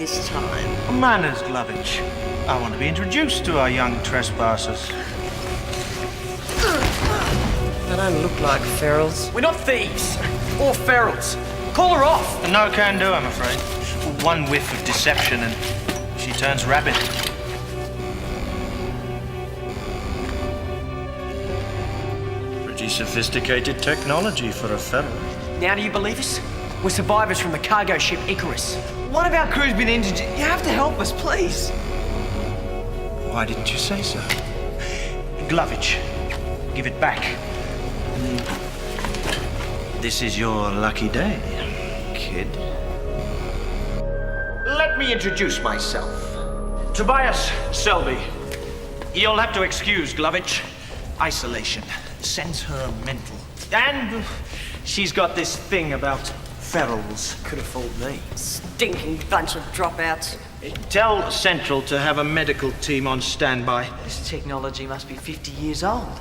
this time? Manners, Glovage. I want to be introduced to our young trespassers. They don't look like ferals. We're not thieves or ferals. Call her off. No can do, I'm afraid. One whiff of deception and she turns rabid. Pretty sophisticated technology for a feral. Now do you believe us? We're survivors from the cargo ship Icarus. One of our crew's been injured. You have to help us, please. Why didn't you say so? Glovage, give it back. This is your lucky day, kid. Let me introduce myself. Tobias Selby. You'll have to excuse Glovage. Isolation sends her mental. And she's got this thing about ferals. Could have fooled me. Stinking bunch of dropouts. Tell Central to have a medical team on standby. This technology must be 50 years old.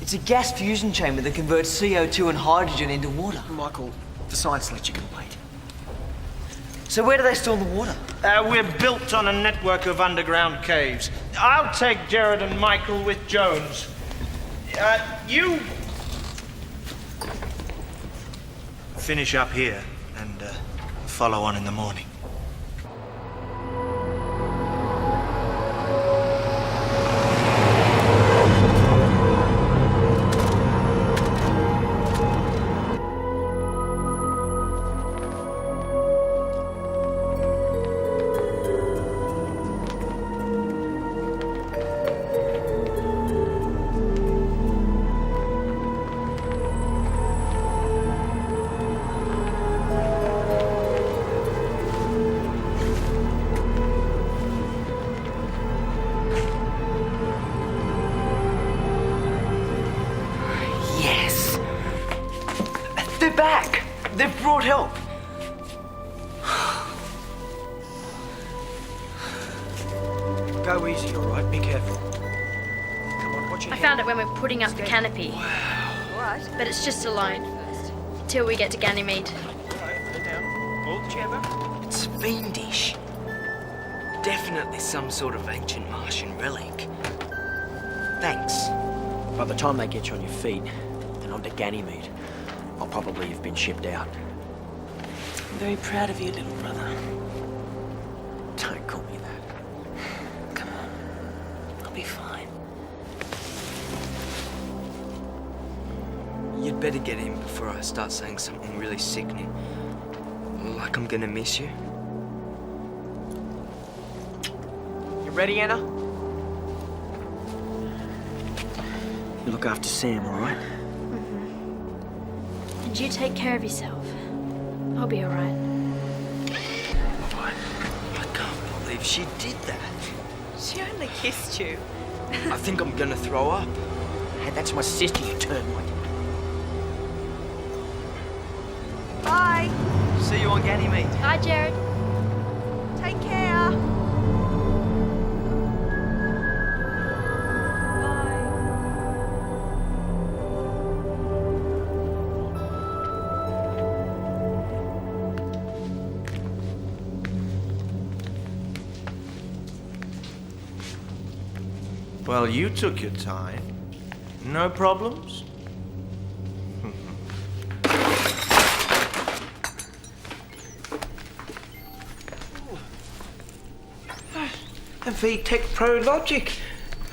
It's a gas fusion chamber that converts CO2 and hydrogen into water. Michael, the science lecture can wait. So where do they store the water? We're built on a network of underground caves. I'll take Jared and Michael with Jones. You finish up here and follow on in the morning. They're back! They've brought help! Go easy, all right? Be careful. Come on, watch your I found it when we're putting up the canopy. What? But it's just a line. Till we get to Ganymede. It's fiendish. Definitely some sort of ancient Martian relic. Thanks. By the time they get you on your feet and onto Ganymede, I'll probably have been shipped out. I'm very proud of you, little brother. Don't call me that. Come on. I'll be fine. You'd better get in before I start saying something really sickening. Like I'm gonna miss you. You ready, Anna? You look after Sam, all right? And you take care of yourself. I'll be alright. Alright. I can't believe she did that. She only kissed you. I think I'm gonna throw up. Hey, that's my sister, you termite. Bye. See you on Ganymede. Hi, Jared. Take care. Well, you took your time. No problems? A VTech Pro Logic.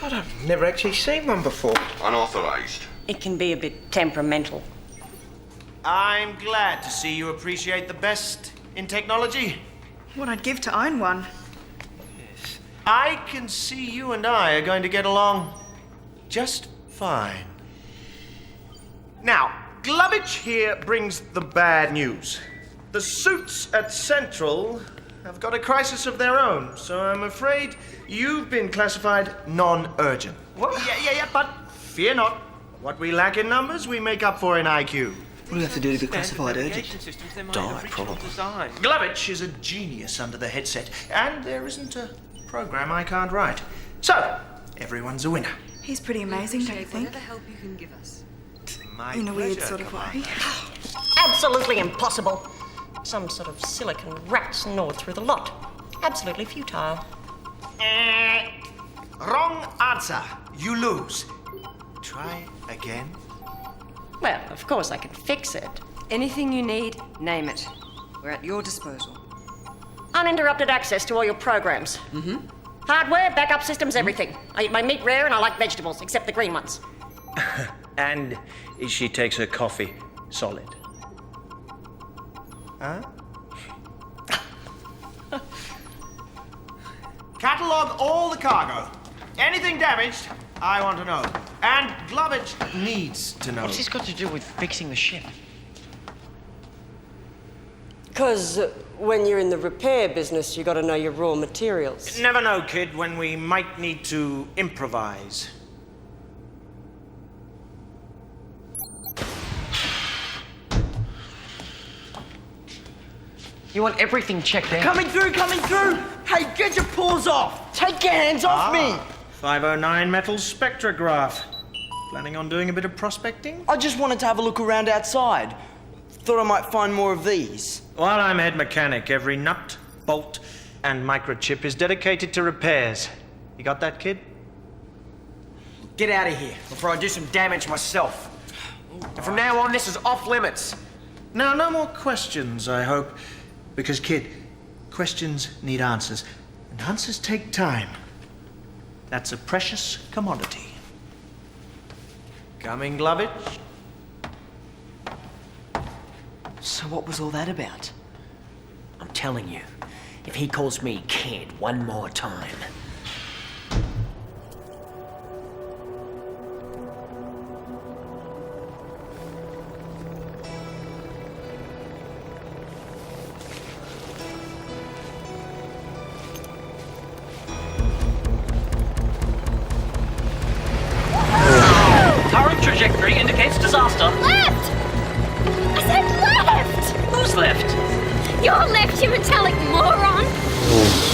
I've never actually seen one before. Unauthorized. It can be a bit temperamental. I'm glad to see you appreciate the best in technology. What I'd give to own one. I can see you and I are going to get along just fine. Now, Glovage here brings the bad news. The suits at Central have got a crisis of their own, so I'm afraid you've been classified non-urgent. What? Yeah, but fear not. What we lack in numbers, we make up for in IQ. What do you have to do to be classified urgent? Die, probably. Glovage is a genius under the headset, and there isn't a program I can't write. So, everyone's a winner. He's pretty amazing, don't you think? help you can give us. My In a weird pleasure, sort of way. Absolutely impossible. Some sort of silicon rats gnawed through the lot. Absolutely futile. Wrong answer. You lose. Try again. Well, of course I can fix it. Anything you need, name it. We're at your disposal. Uninterrupted access to all your programs. Mm-hmm. Hardware, backup systems, everything. I eat my meat rare and I like vegetables, except the green ones. And she takes her coffee solid. Huh? Catalogue all the cargo. Anything damaged, I want to know. And Glovage needs to know. What's this got to do with fixing the ship? Because when you're in the repair business, you got to know your raw materials. Never know, kid, when we might need to improvise. You want everything checked out? Coming through, coming through! Hey, get your paws off! Take your hands off me! 509 metal spectrograph. Planning on doing a bit of prospecting? I just wanted to have a look around outside. Thought I might find more of these. While I'm head mechanic, every nut, bolt, and microchip is dedicated to repairs. You got that, kid? Get out of here before I do some damage myself. And from now on, this is off limits. Now, no more questions, I hope. Because, kid, questions need answers, and answers take time. That's a precious commodity. Coming, Glovage? So what was all that about? I'm telling you, if he calls me kid one more time... Current trajectory indicates disaster. Left! I said left! Who's left? You're left, you metallic moron!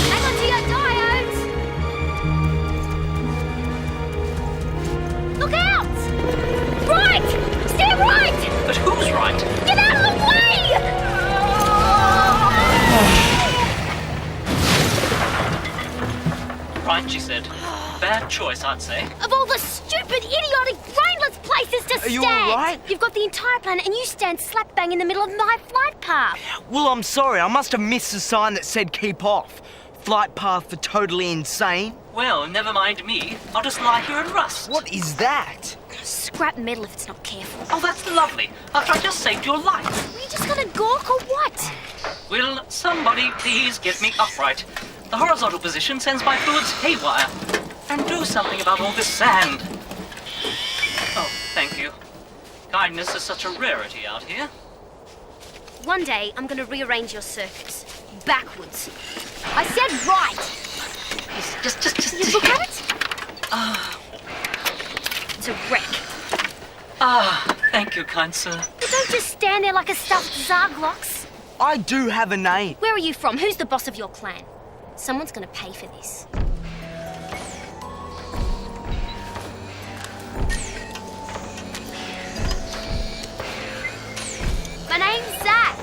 Hang on to your diodes! Look out! Right! Stay right! But who's right? Get out of the way! Right, she said. Bad choice, I'd say. Of all the stupid, idiotic, brainless places to stand! Are you all right? You've got the entire planet and you stand slap bang in the middle of my flight path. Well, I'm sorry. I must have missed the sign that said keep off. Flight path for totally insane. Well, never mind me. I'll just lie here and rust. What is that? Scrap metal if it's not careful. Oh, that's lovely. After I just saved your life. Are you just gonna gawk or what? Will somebody please get me upright? The horizontal position sends my fluids haywire. And do something about all this sand. Oh, thank you. Kindness is such a rarity out here. One day, I'm gonna rearrange your circuits. Backwards. I said right! Just You look at it? It's a wreck. Thank you, kind sir. You don't just stand there like a stuffed Zarglox. I do have a name. Where are you from? Who's the boss of your clan? Someone's gonna pay for this. My name's Zach.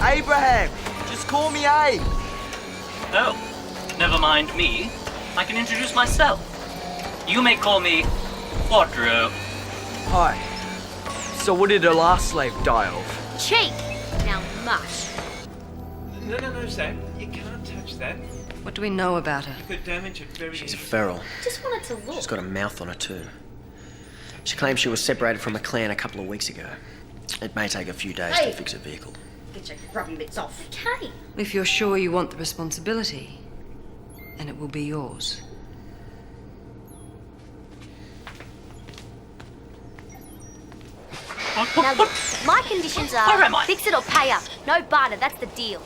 Abraham. Just call me Abe. Oh, never mind me. I can introduce myself. You may call me Quadro. Hi. So what did her last slave die of? Cheek. Now mush. No, Sam. You can't touch that. What do we know about her? You could damage it very She's a feral. Just wanted to look. She's got a mouth on her too. She claims she was separated from her clan a couple of weeks ago. It may take a few days Hey. to fix her vehicle. Get your grubby bits off. Okay. If you're sure you want the responsibility, then it will be yours. Now look, my conditions are Where am I? fix it or pay up. No barter, that's the deal.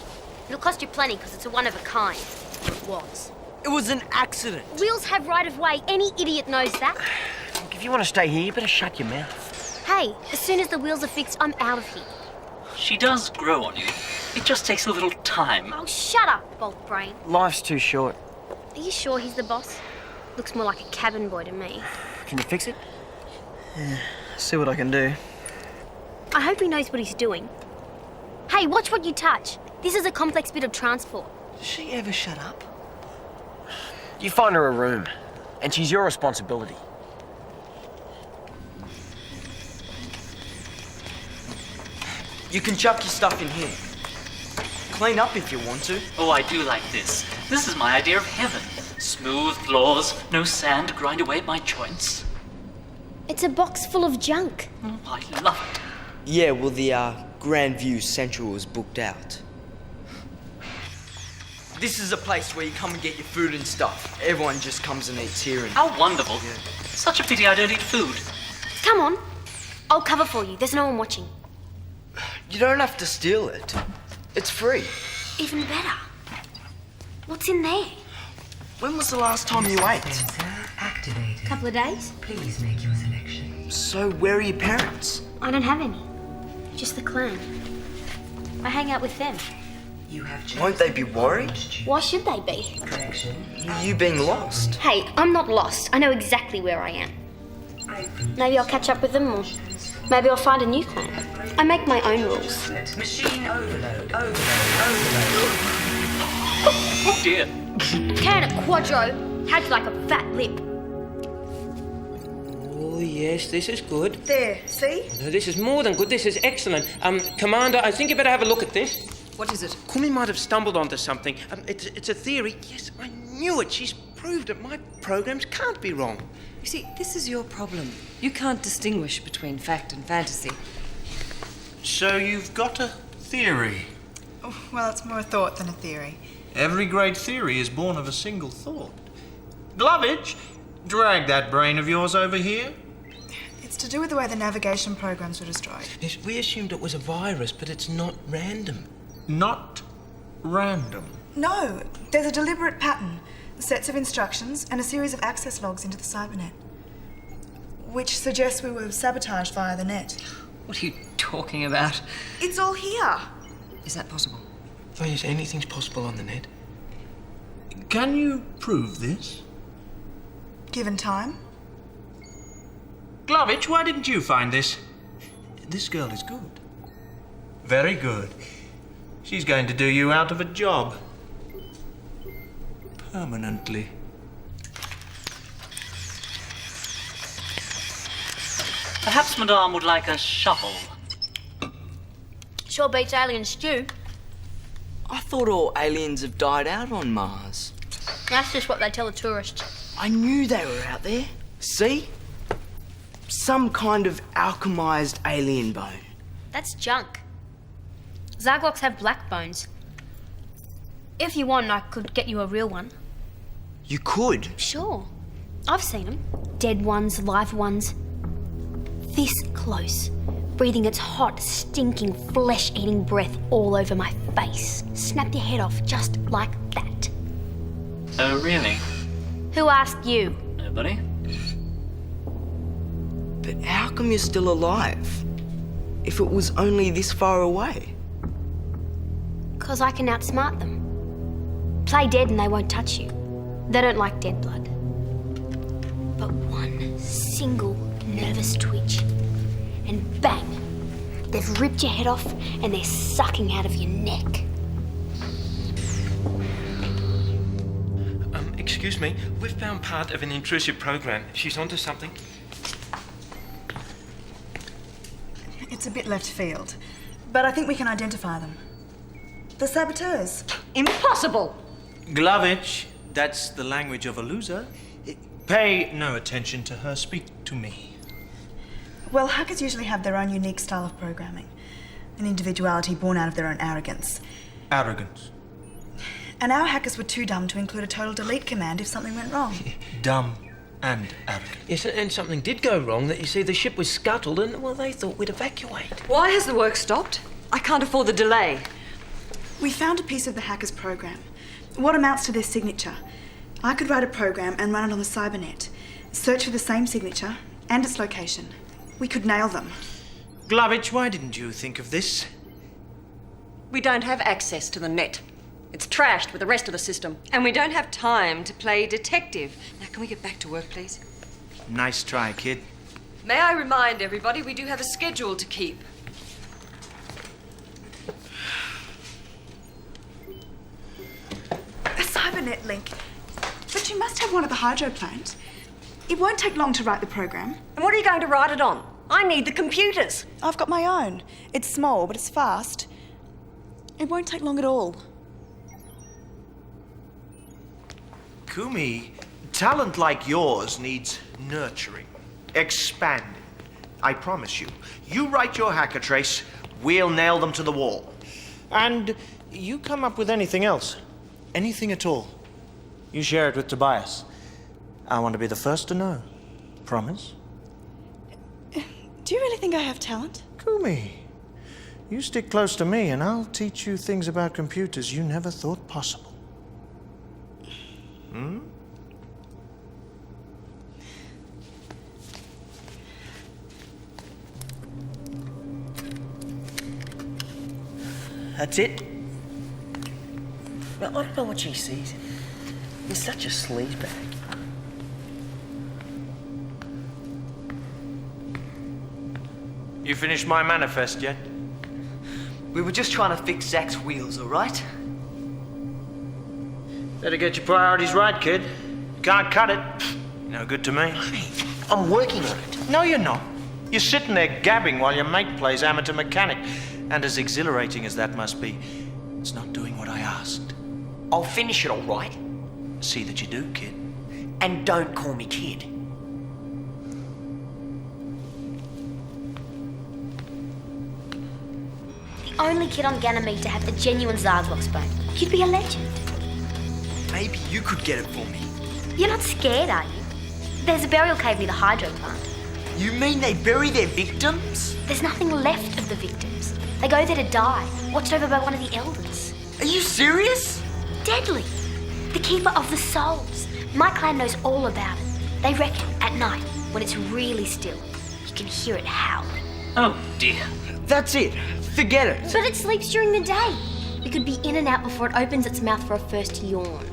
It'll cost you plenty because it's a one of a kind. Or it was. It was an accident. Wheels have right of way. Any idiot knows that. Look, if you want to stay here, you better shut your mouth. Hey, as soon as the wheels are fixed, I'm out of here. She does grow on you. It just takes a little time. Oh, shut up, bolt brain. Life's too short. Are you sure he's the boss? Looks more like a cabin boy to me. Can you fix it? See what I can do. I hope he knows what he's doing. Hey, watch what you touch. This is a complex bit of transport. Does she ever shut up? You find her a room, and she's your responsibility. You can chuck your stuff in here. Clean up if you want to. Oh, I do like this. This is my idea of heaven. Smooth floors, no sand to grind away at my joints. It's a box full of junk. Oh, I love it. Yeah, well, the Grandview Central is booked out. This is a place where you come and get your food and stuff. Everyone just comes and eats here and... How wonderful. Such a pity I don't eat food. Come on. I'll cover for you. There's no one watching. You don't have to steal it. It's free. Even better. What's in there? When was the last time you ate? Activated. Couple of days? Please make your selection. So where are your parents? I don't have any. Just the clan. I hang out with them. You have chosen. Won't they be worried? Why should they be? Correction. You being lost? Hey, I'm not lost. I know exactly where I am. Maybe I'll catch up with them, or maybe I'll find a new clan. I make my own rules. Machine overload. Overload. Oh dear. Can it, Quadro? How'd you like a fat lip? Oh, yes, this is good. There, see? No, this is more than good. This is excellent. Commander, I think you better have a look at this. What is it? Kumi might have stumbled onto something. It's a theory. Yes, I knew it. She's proved it. My programs can't be wrong. You see, this is your problem. You can't distinguish between fact and fantasy. So you've got a theory. Oh, well, it's more a thought than a theory. Every great theory is born of a single thought. Glovage, drag that brain of yours over here. It's to do with the way the navigation programs were destroyed. Yes, we assumed it was a virus, but it's not random. Not random. No, there's a deliberate pattern, sets of instructions, and a series of access logs into the cybernet, which suggests we were sabotaged via the net. What are you talking about? It's all here. Is that possible? Oh, yes, anything's possible on the net. Can you prove this? Given time. Glovich, why didn't you find this? This girl is good. Very good. She's going to do you out of a job. Permanently. Perhaps Madame would like a shovel. Sure beats alien stew. I thought all aliens have died out on Mars. That's just what they tell the tourists. I knew they were out there. See? Some kind of alchemized alien bone. That's junk. Zargoks have black bones. If you want, I could get you a real one. You could? Sure. I've seen them. Dead ones, live ones. This close. Breathing its hot, stinking, flesh-eating breath all over my face. Snapped your head off just like that. Oh, really? Who asked you? Nobody? But how come you're still alive? If it was only this far away? 'Cause I can outsmart them. Play dead and they won't touch you. They don't like dead blood. But one single nervous twitch, and bang! They've ripped your head off and they're sucking out of your neck. Excuse me. We've found part of an intrusive program. She's onto something. It's a bit left field, but I think we can identify them. The saboteurs. Impossible! Glovich, that's the language of a loser. Pay no attention to her. Speak to me. Well, hackers usually have their own unique style of programming, an individuality born out of their own arrogance. Arrogance. And our hackers were too dumb to include a total delete command if something went wrong. Dumb and arrogant. Yes, and something did go wrong. That you see, the ship was scuttled, and well, they thought we'd evacuate. Why has the work stopped? I can't afford the delay. We found a piece of the hacker's program, what amounts to their signature. I could write a program and run it on the cybernet, search for the same signature and its location. We could nail them. Glovich, why didn't you think of this? We don't have access to the net. It's trashed with the rest of the system. And we don't have time to play detective. Now, can we get back to work, please? Nice try, kid. May I remind everybody we do have a schedule to keep. cybernet link. But you must have one at the hydro plant. It won't take long to write the program. And what are you going to write it on? I need the computers. I've got my own. It's small, but it's fast. It won't take long at all. Kumi, talent like yours needs nurturing, expanding. I promise you. You write your hacker trace, we'll nail them to the wall. And you come up with anything else, anything at all. You share it with Tobias. I want to be the first to know. Promise? Do you really think I have talent? Kumi, you stick close to me and I'll teach you things about computers you never thought possible. Hmm? That's it? Well, I don't know what she sees. He's such a sleazebag. You finished my manifest yet? We were just trying to fix Zach's wheels, all right? Better get your priorities right, kid. Can't cut it. No good to me. I'm working on it. No, you're not. You're sitting there gabbing while your mate plays amateur mechanic. And as exhilarating as that must be, it's not doing what I asked. I'll finish it, all right? See that you do, kid. And don't call me kid. The only kid on Ganymede to have the genuine Zarglox bone. You'd be a legend. Maybe you could get it for me. You're not scared, are you? There's a burial cave near the hydro plant. You mean they bury their victims? There's nothing left of the victims. They go there to die, watched over by one of the elders. Are you serious? Deadly. The keeper of the souls. My clan knows all about it. They reckon at night, when it's really still, you can hear it howling. Oh dear. That's it. Forget it. But it sleeps during the day. We could be in and out before it opens its mouth for a first yawn.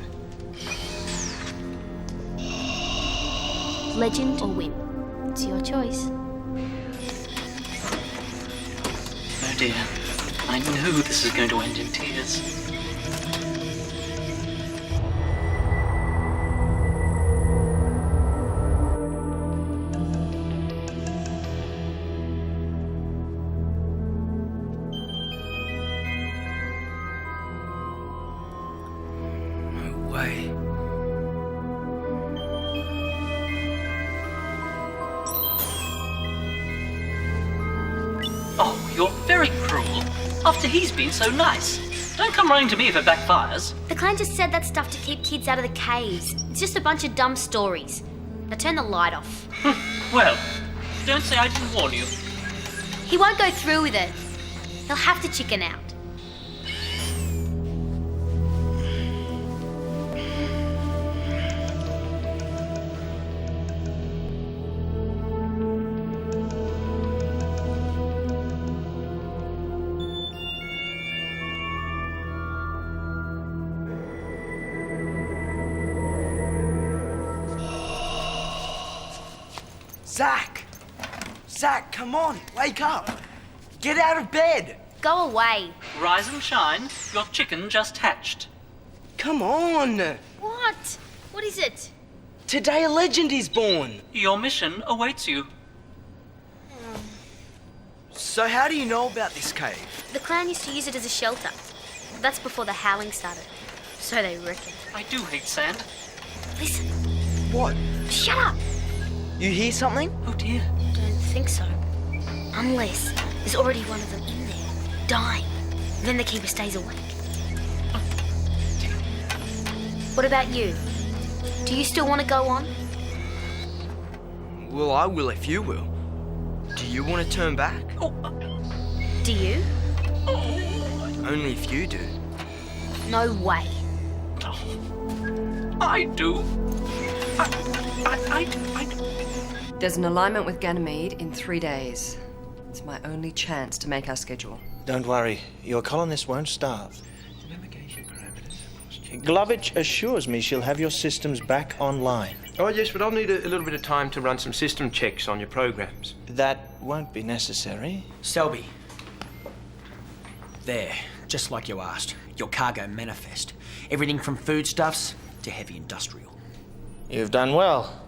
Legend or whim? It's your choice. Oh dear. I knew this was going to end in tears. No way. Oh, you're very cruel. After he's been so nice. Don't come running to me if it backfires. The clan just said that stuff to keep kids out of the caves. It's just a bunch of dumb stories. Now turn the light off. Well, don't say I didn't warn you. He won't go through with it. He'll have to chicken out. Zach! Zach, come on, wake up! Get out of bed! Go away. Rise and shine. Your chicken just hatched. Come on! What? What is it? Today a legend is born! Your mission awaits you. So how do you know about this cave? The clan used to use it as a shelter. That's before the howling started. So they reckon. I do hate sand. Listen. What? Shut up. You hear something? Oh dear. Don't think so. Unless there's already one of them in there, dying. Then the keeper stays awake. What about you? Do you still want to go on? Well, I will if you will. Do you want to turn back? Do you? Only if you do. No way. I do. I do. There's an alignment with Ganymede in 3 days. It's my only chance to make our schedule. Don't worry, your colonists won't starve. Glovich assures me she'll have your systems back online. Oh, yes, but I'll need a little bit of time to run some system checks on your programs. That won't be necessary. Selby. There, just like you asked. Your cargo manifest. Everything from foodstuffs to heavy industrial. You've done well.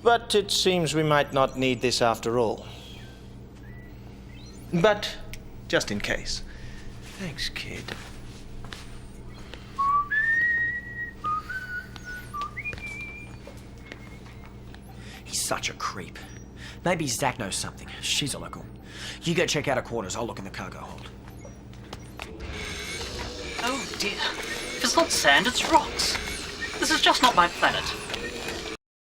But it seems we might not need this after all. But just in case. Thanks, kid. He's such a creep. Maybe Zach knows something. She's a local. You go check out her quarters. I'll look in the cargo hold. Oh dear. If it's not sand, it's rocks. This is just not my planet.